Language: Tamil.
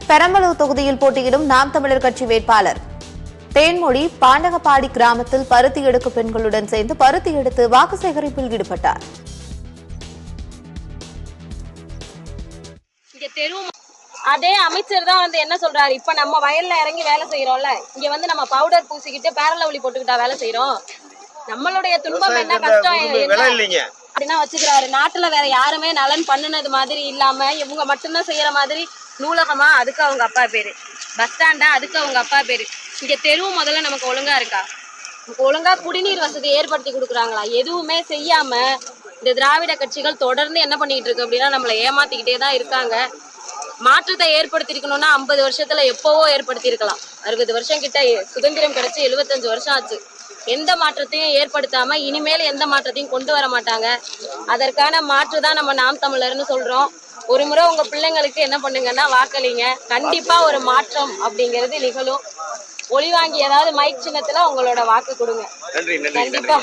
பெரம்பலூர் தொகுதியில் போட்டியிடும் நாம் தமிழர் கட்சி வேட்பாளர் தேன்மொழி பாண்டகப்பாடி கிராமத்தில் பருத்தி எடுக்கும் பெண்களுடன் சேர்ந்து பருத்தி எடுத்து வாக்கு சேகரிப்பில் ஈடுபட்டார். அதே அமைச்சர் தான் என்ன சொல்றாரு, இப்ப நம்ம வயல்ல இறங்கி வேலை செய்யறோம்ல, இங்க நம்ம பவுடர் பூசிக்கிட்டு பேரலவலி போட்டுக்கிட்டா வேலை செய்யறோம். நம்மளுடைய துன்பம் என்ன, கஷ்டம் அப்படின்னா வச்சுக்கிறாரு. நாட்டுல வேற யாருமே நலன் பண்ணுனது மாதிரி இல்லாம இவங்க மட்டும்தான் செய்யற மாதிரி. நூலகமா, அதுக்கு அவங்க அப்பா பேரு. பஸ் ஸ்டாண்டா, அதுக்கு அவங்க அப்பா பேரு. இங்க தெருவும் முதல்ல நமக்கு ஒழுங்கா இருக்கா? நமக்கு ஒழுங்கா குடிநீர் வசதி ஏற்படுத்தி கொடுக்குறாங்களா? எதுவுமே செய்யாம இந்த திராவிட கட்சிகள் தொடர்ந்து என்ன பண்ணிட்டு இருக்கு அப்படின்னா நம்மளை ஏமாத்திக்கிட்டே தான் இருக்காங்க. மாற்றத்தை ஏற்படுத்திருக்கணும்னா 50 வருஷத்துல எப்பவோ ஏற்படுத்தியிருக்கலாம். 60 வருஷம் கிட்ட சுதந்திரம் கிடைச்சு 75 வருஷம் ஆச்சு. எந்த மாற்றத்தையும் ஏற்படுத்தாம இனிமேல் எந்த மாற்றத்தையும் கொண்டு வர மாட்டாங்க. அதற்கான மாற்று தான் நம்ம நாம் தமிழர்னு சொல்றோம். ஒரு முறை உங்க பிள்ளைங்களுக்கு என்ன பண்ணுங்கன்னா வாக்களிங்க. கண்டிப்பா ஒரு மாற்றம் அப்படிங்கிறது நிகழும். ஒளி வாங்கி ஏதாவது மைக் சின்னத்துல உங்களோட வாக்கு கொடுங்க. கண்டிப்பா.